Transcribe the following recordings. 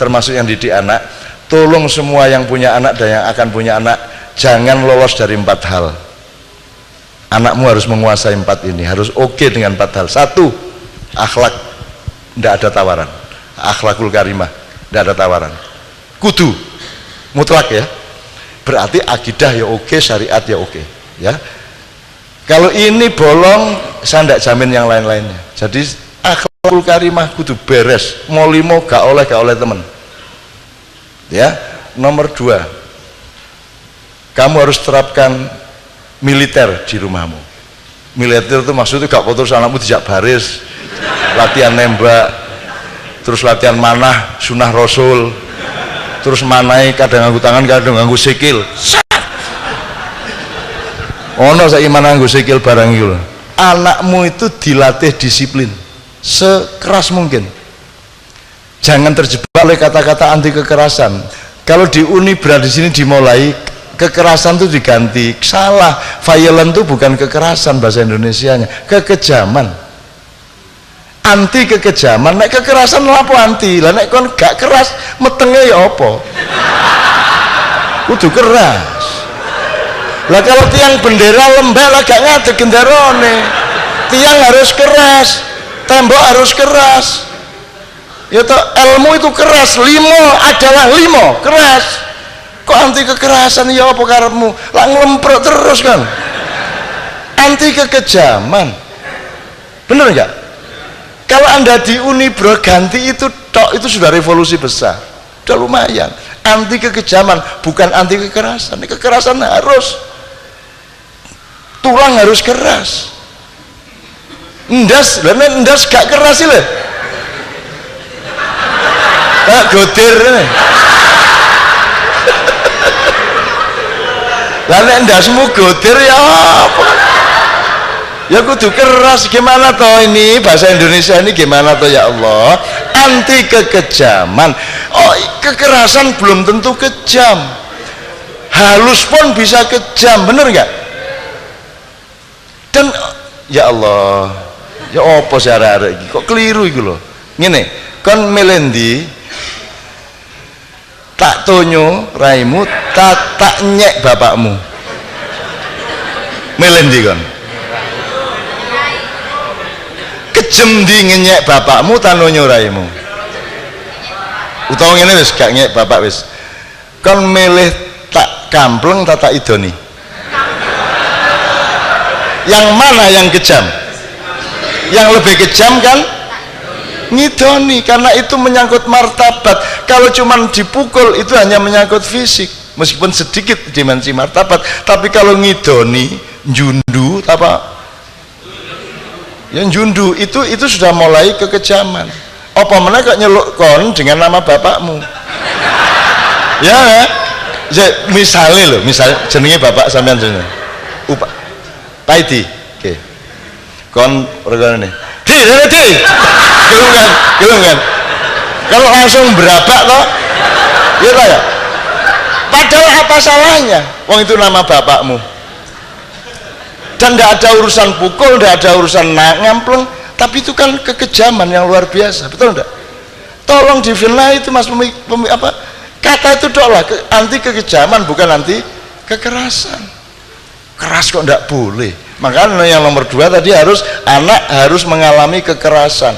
termasuk yang didik anak. Tolong semua yang punya anak dan yang akan punya anak, jangan lolos dari 4 hal. Anakmu harus menguasai 4 ini, harus oke dengan 4 hal. 1, akhlak, tidak ada tawaran. Akhlakul karimah, tidak ada tawaran. Kudu mutlak ya, berarti akidah ya oke, syariat ya oke ya. Kalau ini bolong, saya tidak jamin yang lain-lainnya. Jadi akhlakul karimah kudu beres, mau limo gak oleh temen ya. Nomor 2, kamu harus terapkan militer di rumahmu. Militer itu maksudnya gak putus anakmu dijak baris, latihan nembak, terus latihan manah sunah rasul, terus manai kadang nganggu tangan kadang nganggu sikil. Ono saya mana nganggu sikil barang itu. Anakmu itu dilatih disiplin sekeras mungkin. Jangan terjebak oleh kata-kata anti kekerasan. Kalau di Unibra di sini dimulai kekerasan itu diganti. Salah, violent itu bukan kekerasan bahasa Indonesianya, kekejaman. Anti kekejaman, nek kekerasan lapo anti. Lah nek kon gak keras metenge ya apa? Kudu keras. Lah kalau tiang bendera lembek lah gak ngadeg gendarone. Tiang harus keras, tembok harus keras. Ya toh, ilmu itu keras, limo adalah limo, keras. Kok anti kekerasan ya apa karepmu? Lah ngelemprok terus kan. Anti kekejaman. Bener enggak? Kalau Anda di Unibro ganti itu tok, itu sudah revolusi besar. Sudah lumayan. Anti kekejaman, bukan anti kekerasan. Kekerasan harus, tulang harus keras. Endas, lan endas gak keras sih lho. Kayak godir ini. Lah nek endasmu godir ya apa? Ya kudu keras. Gimana toh ini bahasa Indonesia ini gimana toh ya Allah? Anti kekejaman. Oh, kekerasan belum tentu kejam. Halus pun bisa kejam, bener nggak? Dan ya Allah, ya apa sih arek-arek iki kok keliru iku lho. Ngene, kon melendi tak tonyo raimu, tak nyek bapakmu. Melendi kon. Kejem di ngenyek bapakmu tano nyoraimu. Utawa ngene wis gak nyek bapak wis. Kon milih tak kampleng tak idoni. Yang mana yang kejam? Yang lebih kejam kan ngidoni, karena itu menyangkut martabat. Kalau cuman dipukul itu hanya menyangkut fisik, meskipun sedikit dimensi martabat. Tapi kalau ngidoni, jundu apa? Yang jundu itu sudah mulai kekejaman. Apa mana kok nyeluk kon dengan nama bapakmu? Ya, misalnya loh, misal jenenge bapak sampean jenenge Paidi, oke. Kon regane di, gelung kan. Kalau langsung berabak toh, ya toh ya. Padahal apa salahnya? Wong itu nama bapakmu. Dan tidak ada urusan pukul, tidak ada urusan ngampleng, tapi itu kan kekejaman yang luar biasa, betul enggak? Tolong difilnah itu mas kata itu doang anti kekejaman, bukan anti kekerasan. Keras kok enggak boleh. Makanya yang nomor 2 tadi harus anak harus mengalami kekerasan.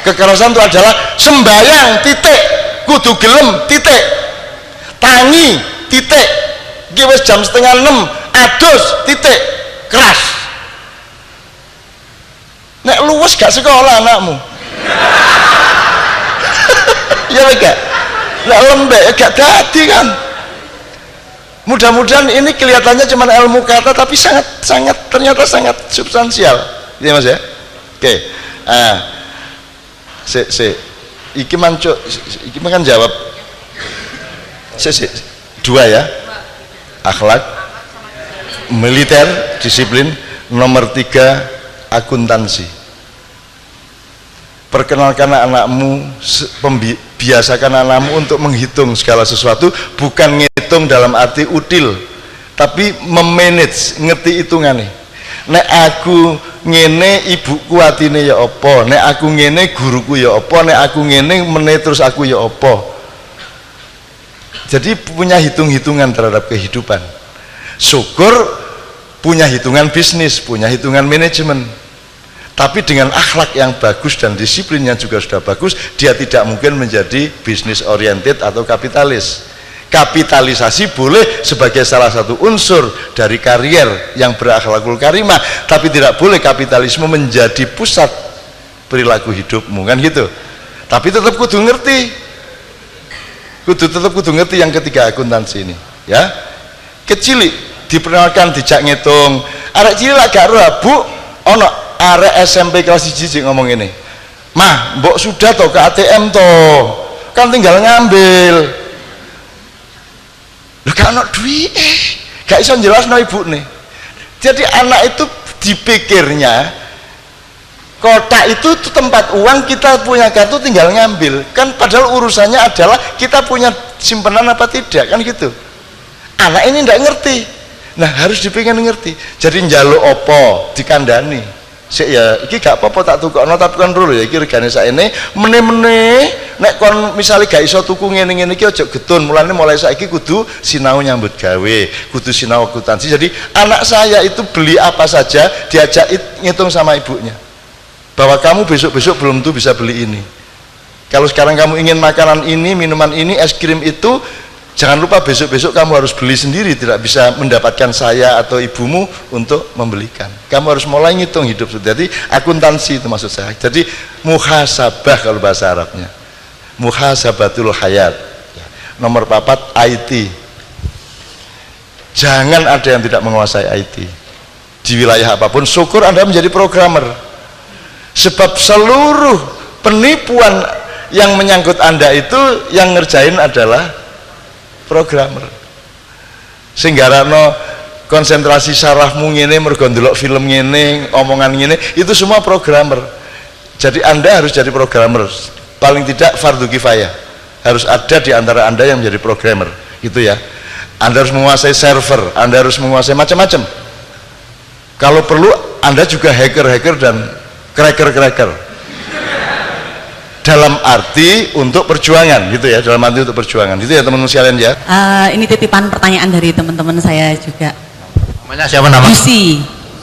Kekerasan itu adalah sembayang titik, kudu gelem titik, tangi titik, wis jam 5:30 adus titik, keras. Nek luwes gak sekolah anakmu. Ya enggak? Nek lembek gak dadi kan. Mudah-mudahan ini kelihatannya cuma ilmu kata, tapi ternyata sangat substansial. Iya Mas ya? Oke. Iki manco, iki kan jawab. 2 ya. Akhlak, militer, disiplin. Nomor 3, akuntansi. Perkenalkan anakmu, biasakan anakmu untuk menghitung segala sesuatu, bukan ngitung dalam arti util, tapi memanage, ngerti hitungannya. nek aku ngene ibuku atine ya apa, nek aku ngene guruku ya apa, nek aku ngene meneh terus aku ya apa. Jadi punya hitung-hitungan terhadap kehidupan. Syukur punya hitungan bisnis, punya hitungan manajemen, tapi dengan akhlak yang bagus dan disiplin yang juga sudah bagus, dia tidak mungkin menjadi bisnis oriented atau kapitalis. Kapitalisasi boleh sebagai salah satu unsur dari karier yang berakhlakul karimah, tapi tidak boleh kapitalisme menjadi pusat perilaku hidupmu, kan gitu. Tapi tetap kudu ngerti, tetap kudu ngerti yang ketiga, akuntansi ini ya. Kecil diperkenalkan dijak ngitung, arek cilik lak gak ora Bu, ono arek SMP kelas 1 ngomong ini, mah mbok sudah toh ke ATM toh, kan tinggal ngambil. Loh gak ono duit, gak iso jelasno ibune. Jadi anak itu dipikirnya kotak itu tempat uang, kita punya kartu tinggal ngambil, kan padahal urusannya adalah kita punya simpanan apa tidak, kan gitu. Anak ini ndak ngerti, nah harus dipingin ngerti. Jadi njaluk opo dikandani sik ya, iki gak apa-apa tak tukokno tapi kan dulu ya, iki regane sakene meneh-meneh nek kon misale gak iso tuku ngene-ngene iki aja getun, mulai saiki kudu sinau nyambut gawe, kudu sinau akuntansi. Jadi anak saya itu beli apa saja diajak ngitung sama ibunya, bahwa kamu besok-besok belum tuh bisa beli ini, kalau sekarang kamu ingin makanan ini, minuman ini, es krim itu, jangan lupa besok-besok kamu harus beli sendiri, tidak bisa mendapatkan saya atau ibumu untuk membelikan. Kamu harus mulai ngitung hidup. Jadi akuntansi itu maksud saya. Jadi muhasabah kalau bahasa Arabnya, muhasabatul hayat. Nomor 4, IT. Jangan ada yang tidak menguasai IT di wilayah apapun. Syukur Anda menjadi programmer, sebab seluruh penipuan yang menyangkut Anda itu yang ngerjain adalah programmer. Sehingga no konsentrasi sarafmu ngene mergo ndelok film ngene, omongan ngene, itu semua programmer. Jadi Anda harus jadi programmer, paling tidak fardu kifayah, harus ada di antara Anda yang menjadi programmer, gitu ya. Anda harus menguasai server, Anda harus menguasai macam-macam. Kalau perlu Anda juga hacker-hacker dan cracker-cracker, dalam arti untuk perjuangan, gitu ya, dalam arti untuk perjuangan, gitu ya teman-teman sekalian ya. Ini titipan pertanyaan dari teman-teman saya juga. Namanya siapa nama?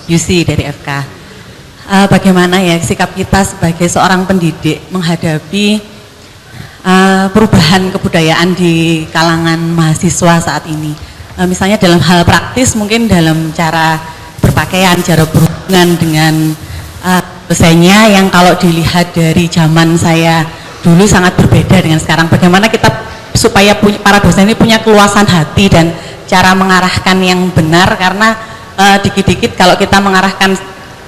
Yusi dari FK. Bagaimana ya sikap kita sebagai seorang pendidik menghadapi perubahan kebudayaan di kalangan mahasiswa saat ini? Misalnya dalam hal praktis, mungkin dalam cara berpakaian, cara berhubungan dengan dosennya yang kalau dilihat dari zaman saya dulu sangat berbeda dengan sekarang. Bagaimana kita supaya para dosen ini punya keluasan hati dan cara mengarahkan yang benar, karena dikit-dikit kalau kita mengarahkan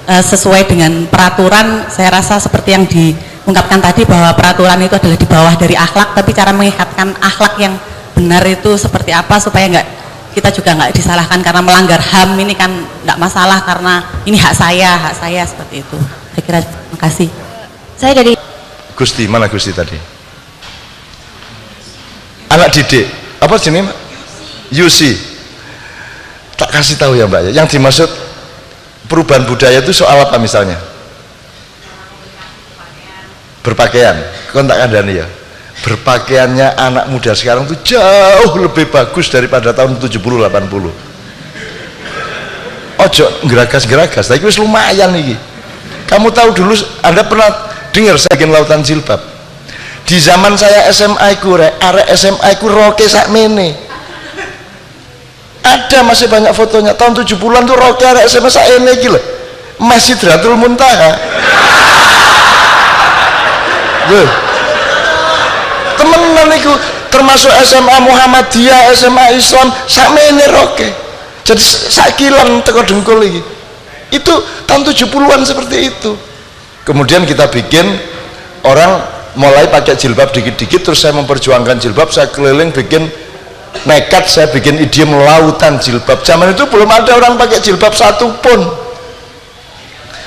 sesuai dengan peraturan, saya rasa seperti yang diungkapkan tadi bahwa peraturan itu adalah di bawah dari akhlak, tapi cara mengikatkan akhlak yang benar itu seperti apa supaya kita juga nggak disalahkan karena melanggar HAM ini kan nggak masalah karena ini hak saya seperti itu. Saya kira, terima kasih. Saya dari Gusti, mana Gusti tadi? Anak didik, apa jenis? Yusi. Tak kasih tahu ya Mbak ya. Yang dimaksud perubahan budaya itu soal apa misalnya? Berpakaian. Kon tak kandani ya. Berpakaiannya anak muda sekarang tuh jauh lebih bagus daripada tahun 70-80. Ojo geragas-geragas, tapi wis lumayan nih. Kamu tahu dulu, Anda pernah dengar saking lautan jilbab? Di zaman saya SMA ku, arek SMA ku roke sakmene. Ada masih banyak fotonya. Tahun 70-an tuh roke arek SMA sakmene iki lho. Masih Sidratul Muntaha. Loh. Temenan iku termasuk SMA Muhammadiyah, SMA Islam sakmene roke. Jadi sakilan teko dengkul iki. Itu tahun 70-an seperti itu. Kemudian kita bikin orang mulai pakai jilbab dikit-dikit, terus saya memperjuangkan jilbab, saya keliling bikin nekat, saya bikin idiom lautan jilbab. Zaman itu belum ada orang pakai jilbab satu pun.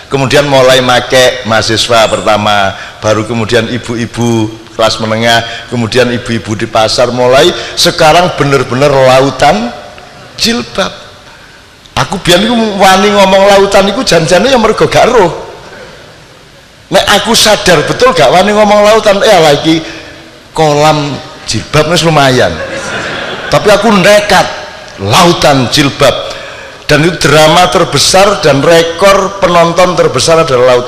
Kemudian mulai pakai mahasiswa pertama, baru kemudian ibu-ibu kelas menengah, kemudian ibu-ibu di pasar, mulai sekarang benar-benar lautan jilbab. Aku biyen iku wani ngomong lautan iku jan-jane ya mergo gak roh. Nek aku sadar betul gak wani ngomong lautan, lagi kolam jilbab wis lumayan. Tapi aku nekat lautan jilbab, dan itu drama terbesar dan rekor penonton terbesar adalah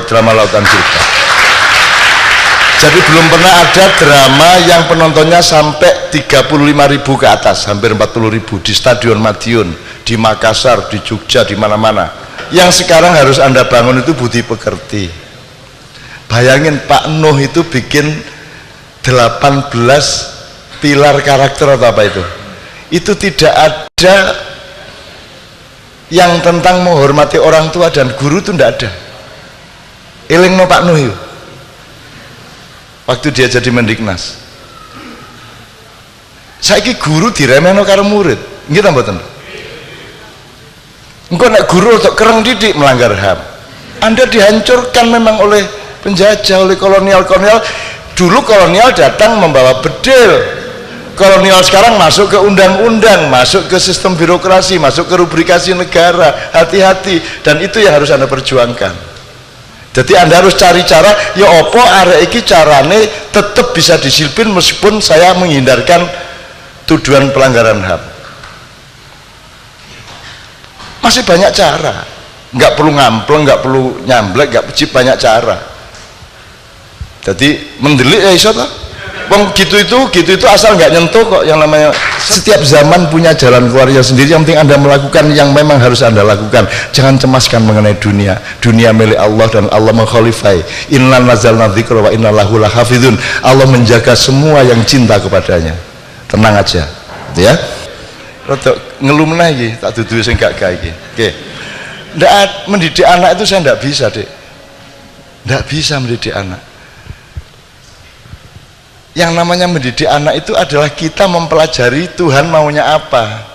drama lautan jilbab. Jadi belum pernah ada drama yang penontonnya sampai 35.000 ke atas, hampir 40.000 di Stadion Madiun, di Makassar, di Jogja, di mana-mana. Yang sekarang harus Anda bangun itu budi pekerti. Bayangin Pak Nuh itu bikin 18 pilar karakter atau apa itu. Itu tidak ada yang tentang menghormati orang tua dan guru, itu tidak ada. Eling no Pak Nuh itu waktu dia jadi Mendiknas. Saiki guru diremehno karo murid, nggih ta mboten? Engko nek guru untuk kereng didik melanggar HAM, Anda dihancurkan memang oleh penjajah, oleh kolonial-kolonial. Dulu kolonial datang membawa bedil, kolonial sekarang masuk ke undang-undang, masuk ke sistem birokrasi, masuk ke rubrikasi negara. Hati-hati, dan itu yang harus Anda perjuangkan. Jadi Anda harus cari cara, ya opo arek iki carane tetap bisa disiplin meskipun saya menghindarkan tuduhan pelanggaran HAM. Masih banyak cara, nggak perlu ngampleng, nggak perlu nyamblek, nggak banyak cara. Jadi mendelik ya iso toh. Wong gitu itu asal nggak nyentuh kok. Yang namanya setiap zaman punya jalan keluarnya sendiri. Yang penting Anda melakukan yang memang harus Anda lakukan. Jangan cemaskan mengenai dunia. Dunia milik Allah dan Allah mengkhalifai. Inna nazalna dzikra wa inna lahu lahafidun. Allah menjaga semua yang cinta kepadanya. Tenang aja, ya. Rodok ngeluh meneh iki, tak dudu sing gak gawe iki. Oke. Ndak mendidik anak itu saya ndak bisa, Dek. Ndak bisa mendidik anak. Yang namanya mendidik anak itu adalah kita mempelajari Tuhan maunya apa,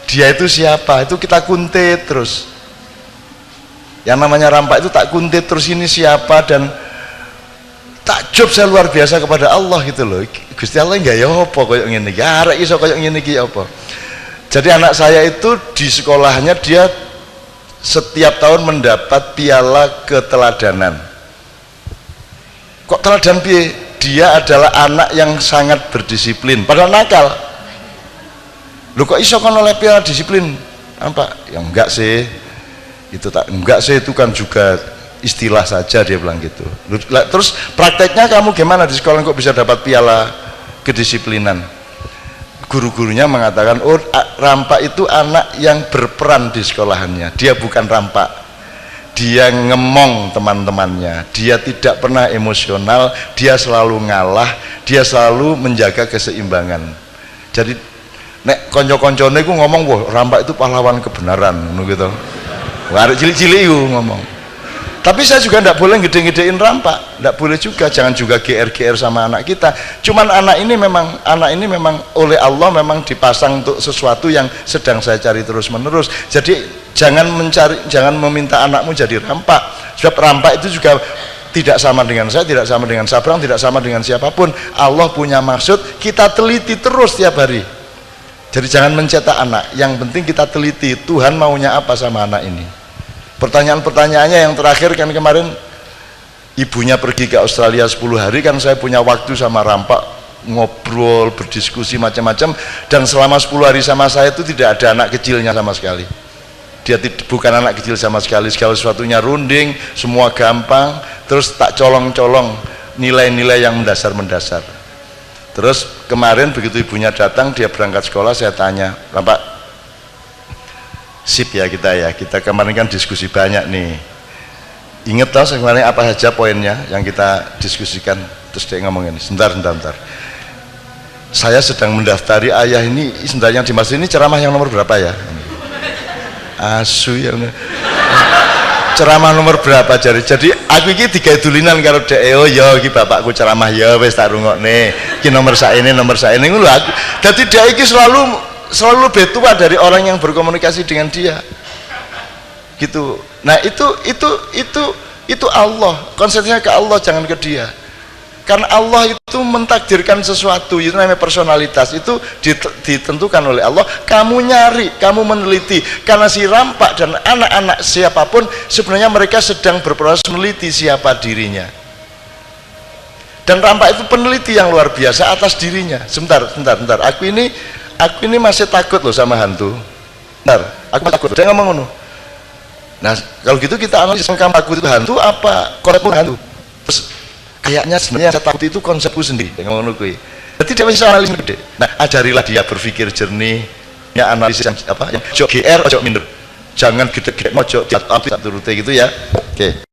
dia itu siapa, itu kita kuntit terus. Yang namanya rampak itu tak kuntit terus, ini siapa, dan takjub saya luar biasa kepada Allah gitu loh. Gusti Allah nggak ya apa koyok ngene iki, arek iso koyok ngene iki apa. Jadi anak saya itu di sekolahnya dia setiap tahun mendapat piala keteladanan. Kok teladan piye? Dia adalah anak yang sangat berdisiplin, padahal nakal. Lu kok iso kon oleh piala disiplin? Apa? Ya enggak sih. Itu tak enggak sih, itu kan juga istilah saja, dia bilang gitu. Terus prakteknya kamu gimana di sekolah kok bisa dapat piala kedisiplinan? Guru-gurunya mengatakan, oh rampak itu anak yang berperan di sekolahannya, dia bukan rampak. Dia ngemong teman-temannya, dia tidak pernah emosional, dia selalu ngalah, dia selalu menjaga keseimbangan. Jadi nek konco-koncone ku ngomong, wah rampak itu pahlawan kebenaran gitu. Wah cilik-cilik itu ngomong. Tapi saya juga tidak boleh gede-gedein rampak, tidak boleh juga, jangan juga GR-GR sama anak kita. Cuman anak ini memang oleh Allah memang dipasang untuk sesuatu yang sedang saya cari terus-menerus. Jadi jangan meminta anakmu jadi rampak, sebab rampak itu juga tidak sama dengan saya, tidak sama dengan Sabrang, tidak sama dengan siapapun. Allah punya maksud, kita teliti terus tiap hari. Jadi jangan mencetak anak, yang penting kita teliti Tuhan maunya apa sama anak ini. Pertanyaan-pertanyaannya yang terakhir kan kemarin ibunya pergi ke Australia 10 hari, kan saya punya waktu sama rampak ngobrol, berdiskusi macam-macam, dan selama 10 hari sama saya itu tidak ada anak kecilnya sama sekali. Dia bukan anak kecil sama sekali, segala sesuatunya runding, semua gampang, terus tak colong-colong nilai-nilai yang mendasar-mendasar. Terus kemarin begitu ibunya datang, dia berangkat sekolah, saya tanya, Rampak, sip ya kita kemarin kan diskusi banyak nih, inget tau kemarin apa saja poinnya yang kita diskusikan. Terus dia ngomong ini, sebentar, saya sedang mendaftari ayah ini, sebentar yang dimaksud ini ceramah yang nomor berapa ya? Asu ya, ceramah nomor berapa jadi aku ini digadulinan karo dek, oh ya iki bapakku ceramah ya wis tak rungokne, iki nomor saene ngono lho. Aku dadi dek iki selalu lebih tua dari orang yang berkomunikasi dengan dia gitu. Nah itu Allah, konsepnya ke Allah, jangan ke dia. Karena Allah itu mentakdirkan sesuatu, itu namanya personalitas, itu ditentukan oleh Allah. Kamu nyari, kamu meneliti, karena si rampak dan anak-anak siapapun sebenarnya mereka sedang berproses meneliti siapa dirinya. Dan rampak itu peneliti yang luar biasa atas dirinya. Sebentar, aku ini masih takut loh sama hantu. Bentar, aku takut, dia ngomong ngono. Nah kalau gitu kita analisis, kamu takut itu hantu apa konsepmu hantu? Terus kayaknya sebenarnya yang saya takut itu konsepku sendiri. Ngomong ngono kuwi. Jadi dia bisa analisis gede. Nah ajarilah dia berpikir jernih, ya analisis yang apa? Yang ojo GR, ojo minder. Jangan gede-gede, ojo jatuh turute gitu ya. Oke.